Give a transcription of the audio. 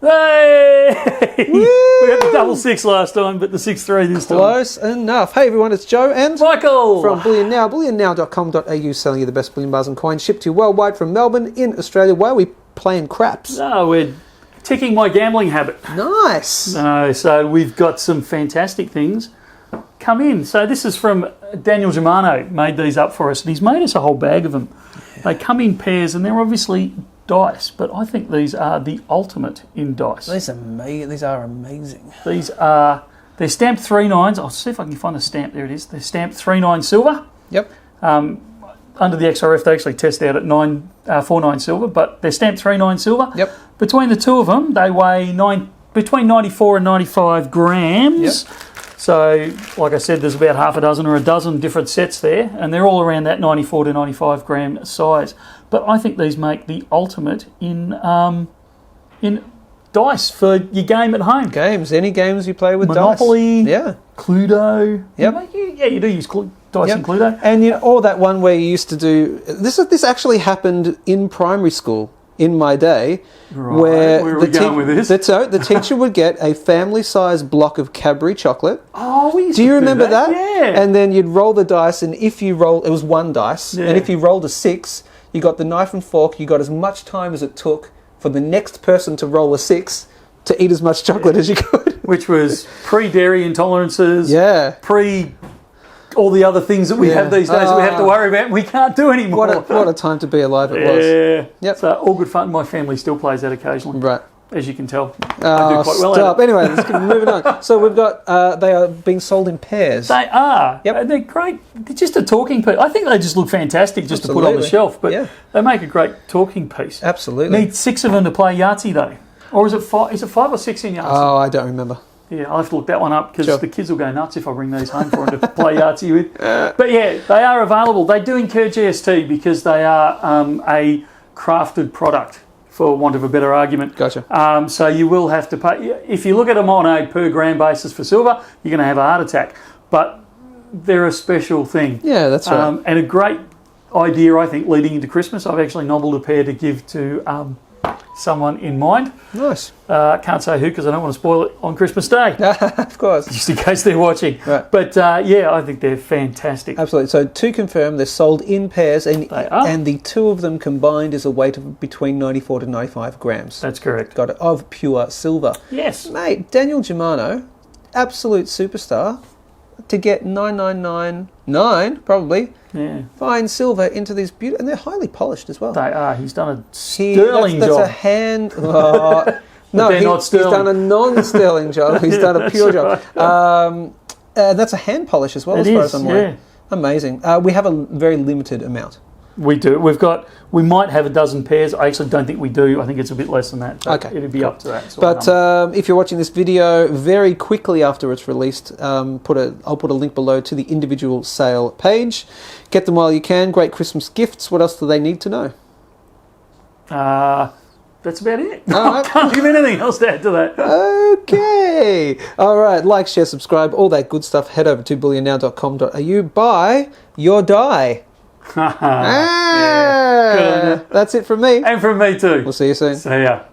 Hey! We got the double six last time, but the 6-3 this time. Close enough. Hey everyone, it's Joe and Michael from Bullion Now. BullionNow.com.au, selling you the best bullion bars and coins, shipped to you worldwide from Melbourne in Australia. Why are we playing craps? No, we're ticking my gambling habit. Nice. So we've got some fantastic things come in. So this is from Daniel Germano, made these up for us, and he's made us a whole bag of them. Yeah. They come in pairs, and they're obviously dice, but I think these are the ultimate in dice. These are amazing. They're stamped 3 9s. I'll see if I can find the stamp. There it is. They're stamped 3 9 silver. Yep. Under the XRF, they actually test out at 4 9 silver, but they're stamped 3 9 silver. Yep. Between the two of them, they weigh between 94 and 95 grams. Yep. So, like I said, there's about half a dozen or a dozen different sets there, and they're all around that 94 to 95 gram size. But I think these make the ultimate in dice for your game at home. Any games you play with Monopoly, dice. Yeah. Cluedo. Yep. You do use dice in Cluedo. And or that one where you used to do this actually happened in primary school in my day, where are we going with this? The teacher would get a family-sized block of Cadbury chocolate. Oh, we used do you remember that? Yeah. And then you'd roll the dice, and if you roll, it was 1 dice, yeah. and if you rolled a 6, you got the knife and fork. You got as much time as it took for the next person to roll a 6 to eat as much chocolate as you could. Which was pre-dairy intolerances. Yeah. All the other things that we have these days that we have to worry about and we can't do anymore. What a time to be alive it was. Yeah. Yep. So all good fun. My family still plays that occasionally. Right. As you can tell. I do quite well stop. at it. Anyway, let's keep moving on. So we've got, they are being sold in pairs. They are. Yep. And they're great. They're just a talking piece. I think they just look fantastic just to put on the shelf. But they make a great talking piece. Absolutely. Need 6 of them to play Yahtzee though. Or is it 5? Is it 5 or 6 in Yahtzee? Oh, I don't remember. Yeah, I'll have to look that one up because the kids will go nuts if I bring these home for them to play Yahtzee with. But yeah, they are available. They do incur GST because they are a crafted product, for want of a better argument. Gotcha. So you will have to pay. If you look at them on a per gram basis for silver, you're going to have a heart attack. But they're a special thing. Yeah, that's right. And a great idea, I think, leading into Christmas. I've actually nobbled a pair to give to someone in mind. Nice. Can't say who because I don't want to spoil it on Christmas Day. Of course. Just in case they're watching. Right. But I think they're fantastic. Absolutely. So to confirm, they're sold in pairs and the two of them combined is a weight of between 94 to 95 grams. That's correct. Got it. Of pure silver. Yes. Mate, Daniel Germano, absolute superstar, to get 9,999 probably. Yeah. Fine silver into these beautiful, and they're highly polished as well. They are. He's done a sterling job. That's a hand. No, not sterling. He's done a non-sterling job. He's done a pure job. That's a hand polish as well, as far as I'm aware. Amazing. We have a very limited amount. We do. We might have a dozen pairs. I actually don't think we do. I think it's a bit less than that. Okay. It'd be up to that. But if you're watching this video, very quickly after it's released, I'll put a link below to the individual sale page. Get them while you can. Great Christmas gifts. What else do they need to know? That's about it. Right. I can't give anything else to add to that. Okay. All right. Like, share, subscribe, all that good stuff. Head over to bullionnow.com.au. Buy your die. Yeah. That's it from me. And from me too. We'll see you soon. See ya.